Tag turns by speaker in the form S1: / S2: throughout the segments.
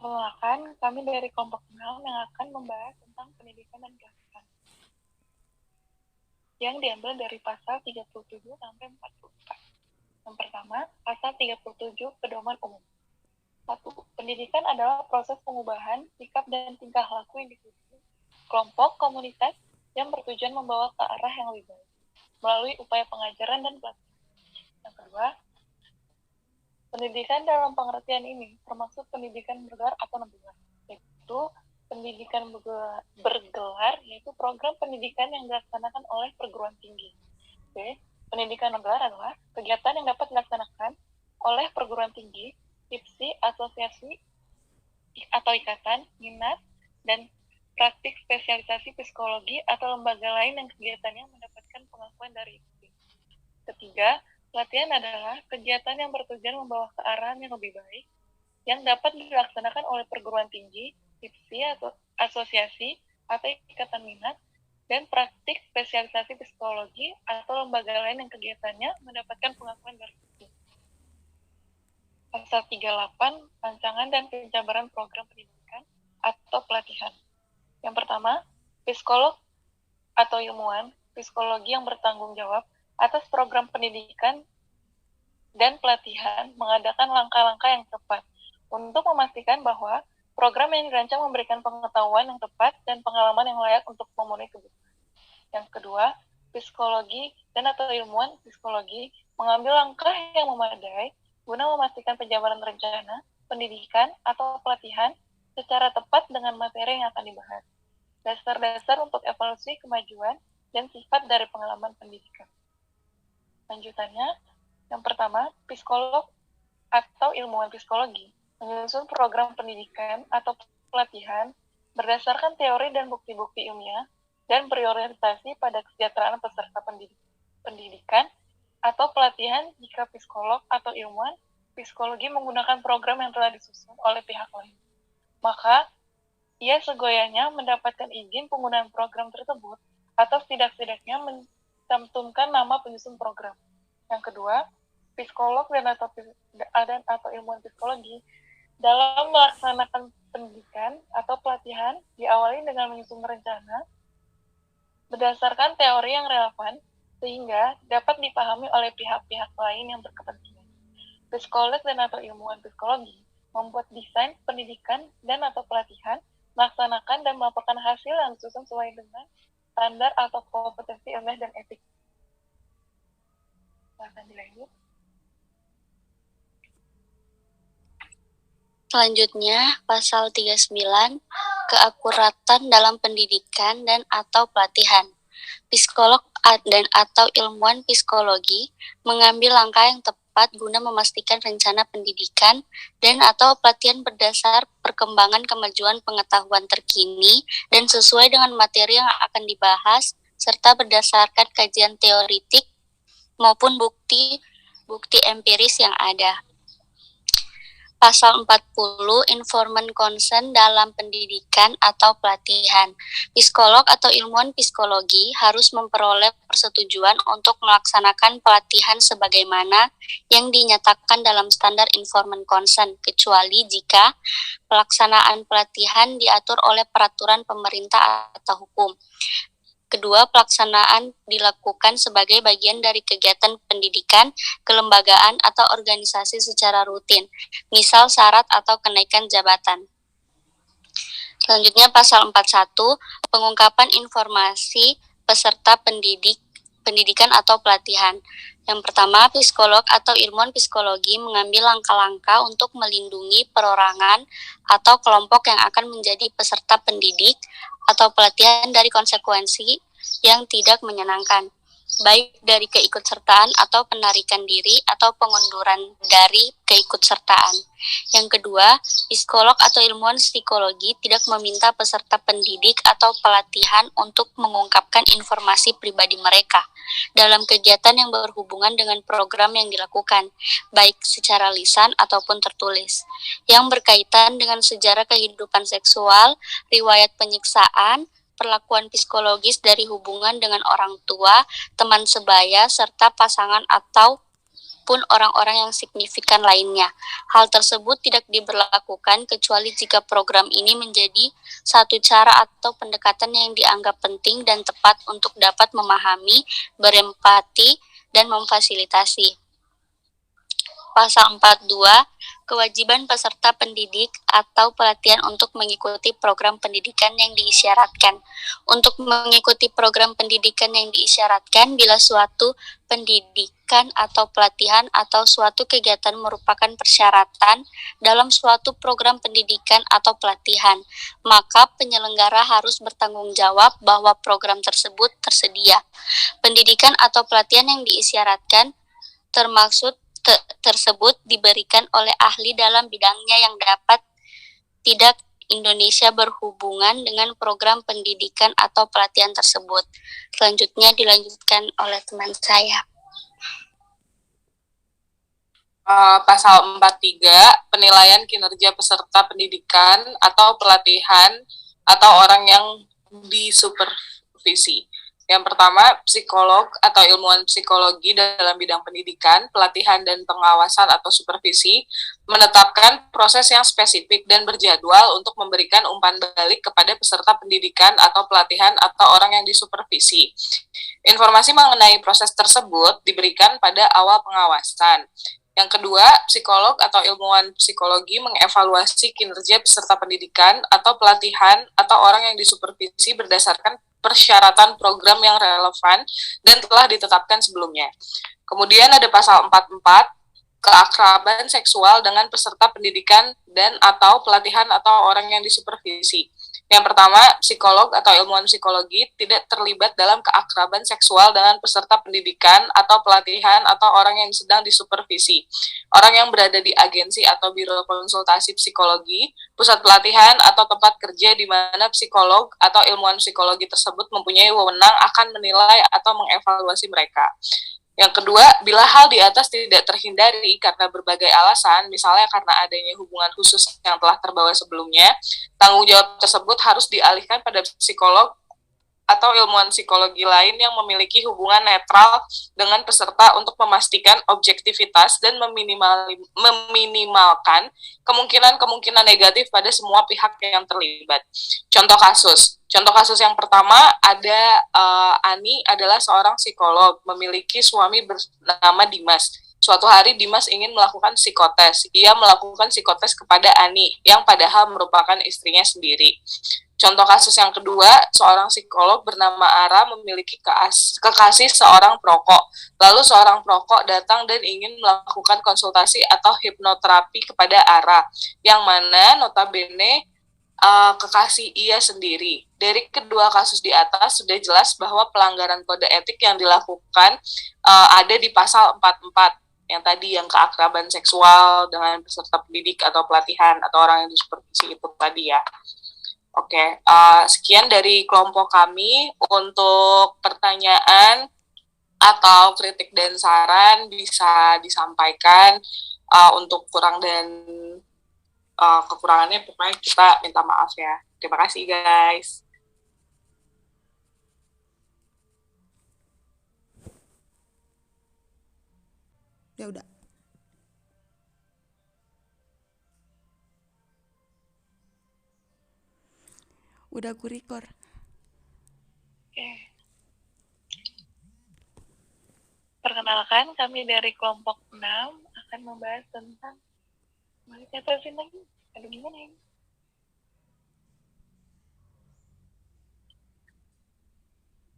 S1: Perkenalkan, kami dari kelompok 6 yang akan membahas tentang pendidikan dan kehidupan yang diambil dari pasal 37 sampai 44. Yang pertama, pasal 37 Pedoman Umum. 1. Pendidikan adalah proses pengubahan sikap dan tingkah laku individu, kelompok, komunitas yang bertujuan membawa ke arah yang lebih baik melalui upaya pengajaran dan pelatihan. Yang kedua, pendidikan dalam pengertian ini termasuk pendidikan bergelar atau non-bergelar, yaitu pendidikan bergelar yaitu program pendidikan yang dilaksanakan oleh perguruan tinggi. B. Pendidikan non-bergelar adalah kegiatan yang dapat dilaksanakan oleh perguruan tinggi, IPSI, asosiasi atau ikatan, minat, dan praktik spesialisasi psikologi atau lembaga lain yang kegiatannya mendapatkan pengakuan dari IPSI. Ketiga, pelatihan adalah kegiatan yang bertujuan membawa ke arah yang lebih baik yang dapat dilaksanakan oleh perguruan tinggi, IPSI atau asosiasi atau ikatan minat, dan praktik spesialisasi psikologi atau lembaga lain yang kegiatannya mendapatkan pengakuan dari IPSI. Pasal 38, rancangan dan penjabaran program pendidikan atau pelatihan. Yang pertama, psikolog atau ilmuwan psikologi yang bertanggung jawab atas program pendidikan dan pelatihan mengadakan langkah-langkah yang tepat untuk memastikan bahwa program yang dirancang memberikan pengetahuan yang tepat dan pengalaman yang layak untuk memenuhi kebutuhan. Yang kedua, psikologi dan atau ilmuwan psikologi mengambil langkah yang memadai guna memastikan penjabaran rencana, pendidikan, atau pelatihan secara tepat dengan materi yang akan dibahas. Dasar-dasar untuk evaluasi kemajuan dan sifat dari pengalaman pendidikan. Lanjutannya, yang pertama, psikolog atau ilmuwan psikologi menyusun program pendidikan atau pelatihan berdasarkan teori dan bukti-bukti ilmiah dan berorientasi pada kesejahteraan peserta pendidikan atau pelatihan jika psikolog atau ilmuwan psikologi menggunakan program yang telah disusun oleh pihak lain. Maka, ia segoyahnya mendapatkan izin penggunaan program tersebut atau setidak-tidaknya mencantumkan nama penyusun program. Yang kedua, psikolog dan atau ilmuwan psikologi dalam melaksanakan pendidikan atau pelatihan diawali dengan menyusun rencana berdasarkan teori yang relevan sehingga dapat dipahami oleh pihak-pihak lain yang berkepentingan. Psikolog dan atau ilmuwan psikologi membuat desain pendidikan dan atau pelatihan, melaksanakan dan melaporkan hasil yang disusun sesuai dengan standar atau kompetensi ilmiah dan etik. Silahkan dilanjut.
S2: Selanjutnya, pasal 39, keakuratan dalam pendidikan dan atau pelatihan. Psikolog dan atau ilmuwan psikologi mengambil langkah yang tepat guna memastikan rencana pendidikan dan atau pelatihan berdasar perkembangan kemajuan pengetahuan terkini dan sesuai dengan materi yang akan dibahas serta berdasarkan kajian teoritik maupun bukti empiris yang ada. Pasal 40, informan consent dalam pendidikan atau pelatihan. Psikolog atau ilmuwan psikologi harus memperoleh persetujuan untuk melaksanakan pelatihan sebagaimana yang dinyatakan dalam standar informan consent, kecuali jika pelaksanaan pelatihan diatur oleh peraturan pemerintah atau hukum. Kedua, pelaksanaan dilakukan sebagai bagian dari kegiatan pendidikan, kelembagaan, atau organisasi secara rutin, misal syarat atau kenaikan jabatan. Selanjutnya, pasal 41, pengungkapan informasi peserta pendidikan atau pelatihan. Yang pertama, psikolog atau ilmuwan psikologi mengambil langkah-langkah untuk melindungi perorangan atau kelompok yang akan menjadi peserta pendidik atau pelatihan dari konsekuensi yang tidak menyenangkan, baik dari keikutsertaan atau penarikan diri atau pengunduran dari keikutsertaan. Yang kedua, psikolog atau ilmuwan psikologi tidak meminta peserta pendidik atau pelatihan untuk mengungkapkan informasi pribadi mereka dalam kegiatan yang berhubungan dengan program yang dilakukan, baik secara lisan ataupun tertulis, yang berkaitan dengan sejarah kehidupan seksual, riwayat penyiksaan, perlakuan psikologis dari hubungan dengan orang tua, teman sebaya, serta pasangan atau maupun orang-orang yang signifikan lainnya. Hal tersebut tidak diberlakukan kecuali jika program ini menjadi satu cara atau pendekatan yang dianggap penting dan tepat untuk dapat memahami, berempati, dan memfasilitasi. Pasal 42, kewajiban peserta pendidik atau pelatihan untuk mengikuti program pendidikan yang diisyaratkan. Untuk mengikuti program pendidikan yang diisyaratkan, bila suatu pendidikan atau pelatihan atau suatu kegiatan merupakan persyaratan dalam suatu program pendidikan atau pelatihan, maka penyelenggara harus bertanggung jawab bahwa program tersebut tersedia. Pendidikan atau pelatihan yang diisyaratkan termaksud tersebut diberikan oleh ahli dalam bidangnya yang dapat tidak Indonesia berhubungan dengan program pendidikan atau pelatihan tersebut. Selanjutnya dilanjutkan oleh teman saya.
S3: Pasal 43, penilaian kinerja peserta pendidikan atau pelatihan atau orang yang disupervisi. Yang pertama, psikolog atau ilmuwan psikologi dalam bidang pendidikan, pelatihan, dan pengawasan atau supervisi menetapkan proses yang spesifik dan berjadwal untuk memberikan umpan balik kepada peserta pendidikan atau pelatihan atau orang yang disupervisi. Informasi mengenai proses tersebut diberikan pada awal pengawasan. Yang kedua, psikolog atau ilmuwan psikologi mengevaluasi kinerja peserta pendidikan atau pelatihan atau orang yang disupervisi berdasarkan persyaratan program yang relevan dan telah ditetapkan sebelumnya. Kemudian ada pasal 44, keakraban seksual dengan peserta pendidikan dan atau pelatihan atau orang yang disupervisi. Yang pertama, psikolog atau ilmuwan psikologi tidak terlibat dalam keakraban seksual dengan peserta pendidikan atau pelatihan atau orang yang sedang disupervisi. Orang yang berada di agensi atau biro konsultasi psikologi, pusat pelatihan atau tempat kerja di mana psikolog atau ilmuwan psikologi tersebut mempunyai wewenang akan menilai atau mengevaluasi mereka. Yang kedua, bila hal di atas tidak terhindari karena berbagai alasan, misalnya karena adanya hubungan khusus yang telah terbawa sebelumnya, tanggung jawab tersebut harus dialihkan pada psikolog atau ilmuwan psikologi lain yang memiliki hubungan netral dengan peserta untuk memastikan objektivitas dan meminimalkan kemungkinan-kemungkinan negatif pada semua pihak yang terlibat. Contoh kasus yang pertama ada Ani adalah seorang psikolog, memiliki suami bernama Dimas. Suatu hari Dimas ingin melakukan psikotes. Ia melakukan psikotes kepada Ani yang padahal merupakan istrinya sendiri. Contoh kasus yang kedua, seorang psikolog bernama Ara memiliki kekasih seorang perokok. Lalu seorang perokok datang dan ingin melakukan konsultasi atau hipnoterapi kepada Ara, yang mana notabene kekasih ia sendiri. Dari kedua kasus di atas sudah jelas bahwa pelanggaran kode etik yang dilakukan ada di pasal 44, yang tadi yang keakraban seksual dengan peserta pendidik atau pelatihan atau orang yang disupervisi itu tadi ya. Oke, sekian dari kelompok kami. Untuk pertanyaan atau kritik dan saran bisa disampaikan. Untuk kurang dan kekurangannya pokoknya kita minta maaf ya. Terima kasih guys.
S4: Ya udah. Udah aku record.
S1: Oke. Perkenalkan, kami dari kelompok 6 akan membahas tentang mari catasin lagi. Aduh, gimana ini?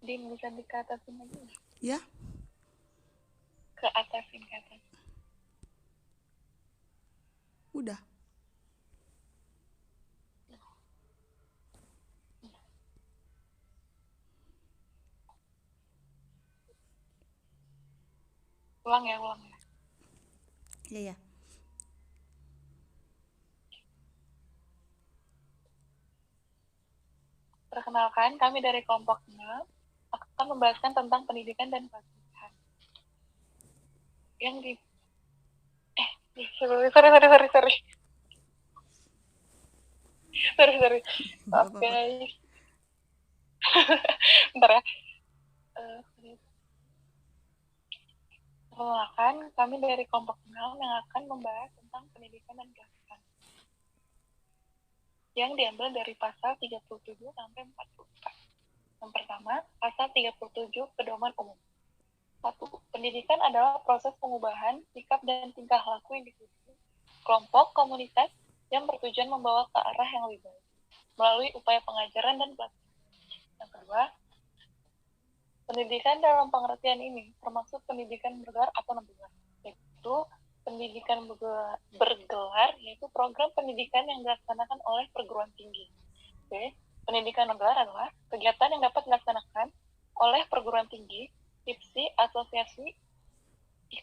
S1: Din, bisa dikatasin lagi?
S4: Ya.
S1: Ke atasin ke atas.
S4: Udah.
S1: Ulang ya.
S4: Iya.
S1: Perkenalkan, kami dari kelompok 6 akan membahaskan tentang pendidikan dan pelatihan. Yang di sorry. Maaf guys. Bentar ya. Perkenalkan, kami dari kelompok 6 yang akan membahas tentang pendidikan dan pelatihan yang diambil dari pasal 37 sampai 44. Yang pertama, pasal 37 Pedoman Umum. 1. Pendidikan adalah proses pengubahan sikap dan tingkah laku individu, kelompok, komunitas yang bertujuan membawa ke arah yang lebih baik melalui upaya pengajaran dan pelatihan. Yang kedua, pendidikan dalam pengertian ini termasuk pendidikan bergelar atau non-bergelar, yaitu pendidikan bergelar yaitu program pendidikan yang dilaksanakan oleh perguruan tinggi. B. Pendidikan bergelar adalah kegiatan yang dapat dilaksanakan oleh perguruan tinggi, IPSI, asosiasi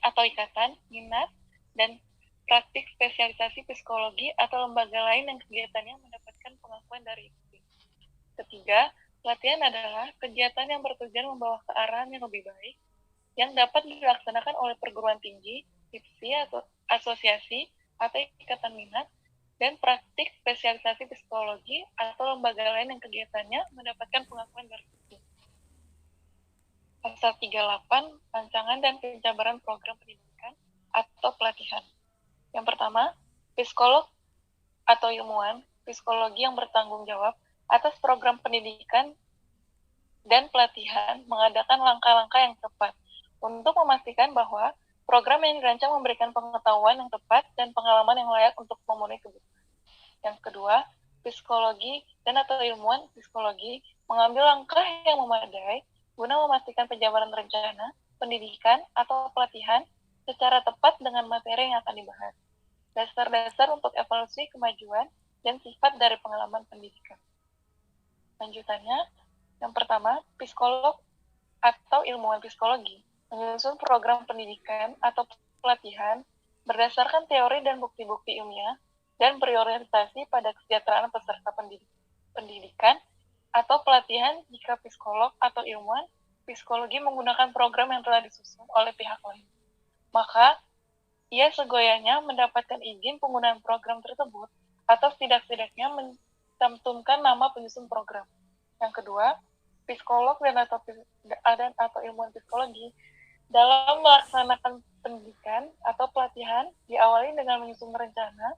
S1: atau ikatan, minat, dan praktik spesialisasi psikologi atau lembaga lain yang kegiatannya mendapatkan pengakuan dari IPSI. Ketiga, pelatihan adalah kegiatan yang bertujuan membawa ke arah yang lebih baik yang dapat dilaksanakan oleh perguruan tinggi, IPSI atau asosiasi atau ikatan minat, dan praktik spesialisasi psikologi atau lembaga lain yang kegiatannya mendapatkan pengakuan dari IPSI. Pasal 38, rancangan dan penjabaran program pendidikan atau pelatihan. Yang pertama, psikolog atau ilmuwan psikologi yang bertanggung jawab atas program pendidikan dan pelatihan mengadakan langkah-langkah yang tepat untuk memastikan bahwa program yang dirancang memberikan pengetahuan yang tepat dan pengalaman yang layak untuk memenuhi kebutuhan. Yang kedua, psikologi dan atau ilmuwan psikologi mengambil langkah yang memadai guna memastikan penjabaran rencana, pendidikan, atau pelatihan secara tepat dengan materi yang akan dibahas. Dasar-dasar untuk evaluasi kemajuan dan sifat dari pengalaman pendidikan. Lanjutannya, yang pertama, psikolog atau ilmuwan psikologi menyusun program pendidikan atau pelatihan berdasarkan teori dan bukti-bukti ilmiah dan berorientasi pada kesejahteraan peserta pendidikan atau pelatihan jika psikolog atau ilmuwan psikologi menggunakan program yang telah disusun oleh pihak lain. Maka, ia segoyahnya mendapatkan izin penggunaan program tersebut atau setidak-tidaknya mencantumkan nama penyusun program. Yang kedua, psikolog dan atau ilmuwan psikologi dalam melaksanakan pendidikan atau pelatihan diawali dengan menyusun rencana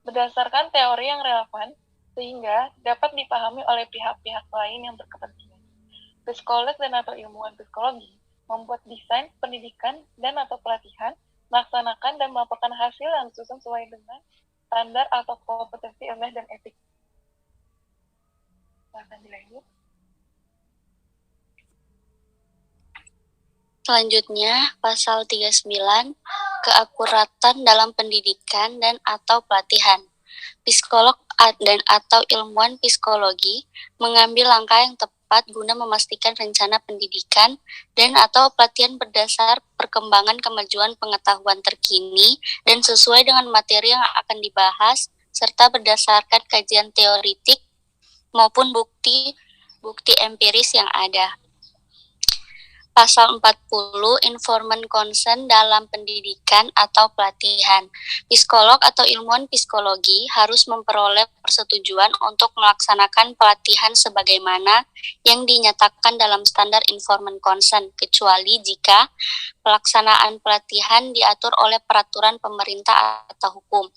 S1: berdasarkan teori yang relevan sehingga dapat dipahami oleh pihak-pihak lain yang berkepentingan. Psikolog dan atau ilmuwan psikologi membuat desain pendidikan dan atau pelatihan, melaksanakan dan melaporkan hasil yang disusun sesuai dengan standar atau kompetensi ilmiah dan etik. Silahkan dilanjut.
S2: Selanjutnya, pasal 39, keakuratan dalam pendidikan dan atau pelatihan. Psikolog dan atau ilmuwan psikologi mengambil langkah yang tepat guna memastikan rencana pendidikan dan atau pelatihan berdasar perkembangan kemajuan pengetahuan terkini dan sesuai dengan materi yang akan dibahas serta berdasarkan kajian teoritik maupun bukti empiris yang ada. Pasal 40, informan consent dalam pendidikan atau pelatihan. Psikolog atau ilmuwan psikologi harus memperoleh persetujuan untuk melaksanakan pelatihan sebagaimana yang dinyatakan dalam standar informan consent, kecuali jika pelaksanaan pelatihan diatur oleh peraturan pemerintah atau hukum.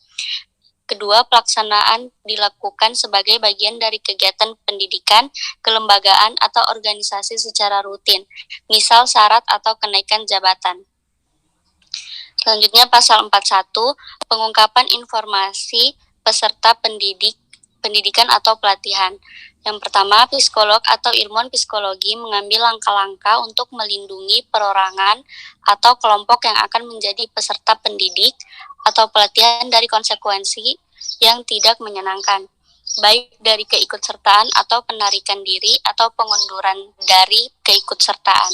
S2: Kedua, pelaksanaan dilakukan sebagai bagian dari kegiatan pendidikan, kelembagaan, atau organisasi secara rutin, misal syarat atau kenaikan jabatan. Selanjutnya, pasal 41, pengungkapan informasi peserta pendidikan atau pelatihan. Yang pertama, psikolog atau ilmuwan psikologi mengambil langkah-langkah untuk melindungi perorangan atau kelompok yang akan menjadi peserta pendidik atau pelatihan dari konsekuensi yang tidak menyenangkan, baik dari keikutsertaan atau penarikan diri atau pengunduran dari keikutsertaan.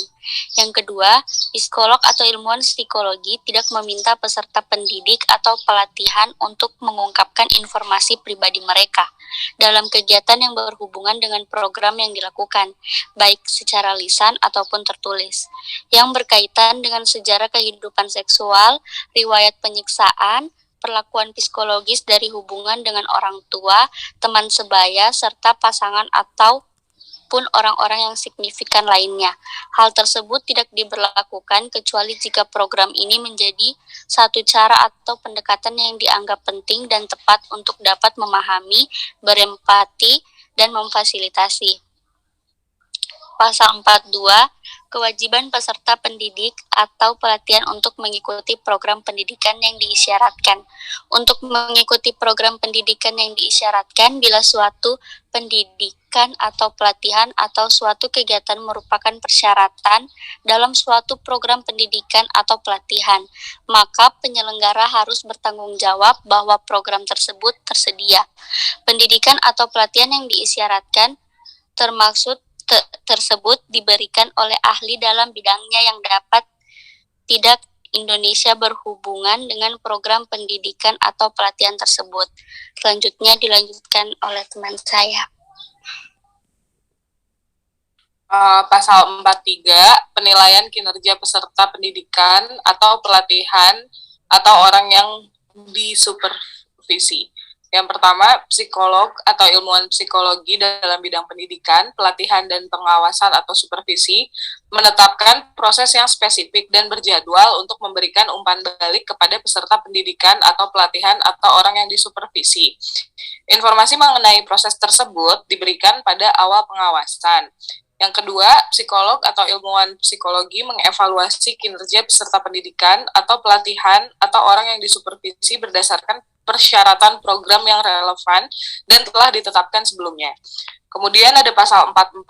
S2: Yang kedua, psikolog atau ilmuwan psikologi tidak meminta peserta pendidik atau pelatihan untuk mengungkapkan informasi pribadi mereka dalam kegiatan yang berhubungan dengan program yang dilakukan, baik secara lisan ataupun tertulis, yang berkaitan dengan sejarah kehidupan seksual, riwayat penyiksaan, perlakuan psikologis dari hubungan dengan orang tua, teman sebaya, serta pasangan atau maupun orang-orang yang signifikan lainnya. Hal tersebut tidak diberlakukan kecuali jika program ini menjadi satu cara atau pendekatan yang dianggap penting dan tepat untuk dapat memahami, berempati, dan memfasilitasi. Pasal 42, kewajiban peserta pendidik atau pelatihan untuk mengikuti program pendidikan yang diisyaratkan. Untuk mengikuti program pendidikan yang diisyaratkan, bila suatu pendidikan atau pelatihan atau suatu kegiatan merupakan persyaratan dalam suatu program pendidikan atau pelatihan, maka penyelenggara harus bertanggung jawab bahwa program tersebut tersedia. Pendidikan atau pelatihan yang diisyaratkan termaksud tersebut diberikan oleh ahli dalam bidangnya yang dapat tidak Indonesia berhubungan dengan program pendidikan atau pelatihan tersebut. Selanjutnya dilanjutkan oleh teman saya.
S3: Pasal 43, penilaian kinerja peserta pendidikan atau pelatihan atau orang yang disupervisi. Yang pertama, psikolog atau ilmuwan psikologi dalam bidang pendidikan, pelatihan dan pengawasan atau supervisi menetapkan proses yang spesifik dan berjadwal untuk memberikan umpan balik kepada peserta pendidikan atau pelatihan atau orang yang disupervisi. Informasi mengenai proses tersebut diberikan pada awal pengawasan. Yang kedua, psikolog atau ilmuwan psikologi mengevaluasi kinerja peserta pendidikan atau pelatihan atau orang yang disupervisi berdasarkan persyaratan program yang relevan dan telah ditetapkan sebelumnya. Kemudian ada pasal 44,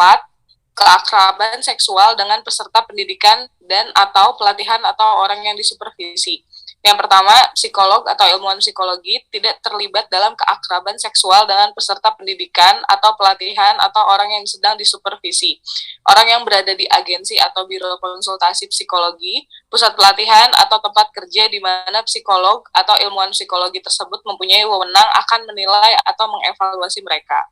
S3: keakraban seksual dengan peserta pendidikan dan atau pelatihan atau orang yang disupervisi. Yang pertama, psikolog atau ilmuwan psikologi tidak terlibat dalam keakraban seksual dengan peserta pendidikan atau pelatihan atau orang yang sedang disupervisi. Orang yang berada di agensi atau biro konsultasi psikologi, pusat pelatihan atau tempat kerja di mana psikolog atau ilmuwan psikologi tersebut mempunyai wewenang akan menilai atau mengevaluasi mereka.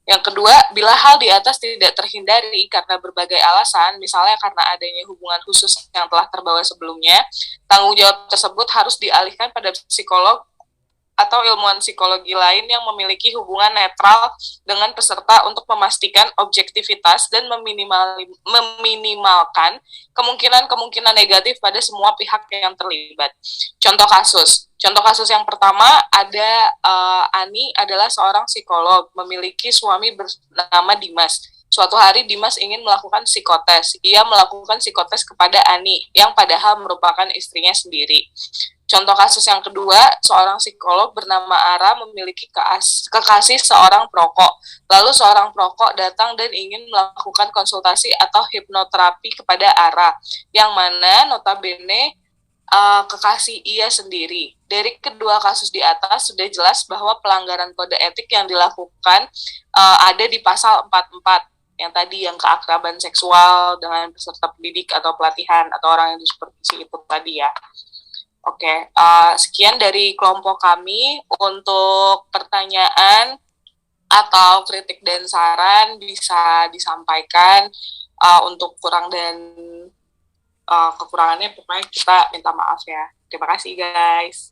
S3: Yang kedua, bila hal di atas tidak terhindari karena berbagai alasan, misalnya karena adanya hubungan khusus yang telah terbawa sebelumnya, tanggung jawab tersebut harus dialihkan pada psikolog atau ilmuwan psikologi lain yang memiliki hubungan netral dengan peserta untuk memastikan objektivitas dan meminimalkan kemungkinan-kemungkinan negatif pada semua pihak yang terlibat. Contoh kasus yang pertama ada Ani adalah seorang psikolog, memiliki suami bernama Dimas. Suatu hari Dimas ingin melakukan psikotes. Ia melakukan psikotes kepada Ani, yang padahal merupakan istrinya sendiri. Contoh kasus yang kedua, seorang psikolog bernama Ara memiliki kekasih seorang perokok. Lalu seorang perokok datang dan ingin melakukan konsultasi atau hipnoterapi kepada Ara, yang mana notabene kekasih ia sendiri. Dari kedua kasus di atas sudah jelas bahwa pelanggaran kode etik yang dilakukan ada di pasal 44, yang tadi yang keakraban seksual dengan peserta pendidik atau pelatihan atau orang yang disupervisi itu tadi ya. Oke, sekian dari kelompok kami. Untuk pertanyaan atau kritik dan saran bisa disampaikan. Untuk kurang dan kekurangannya pokoknya kita minta maaf ya. Terima kasih guys.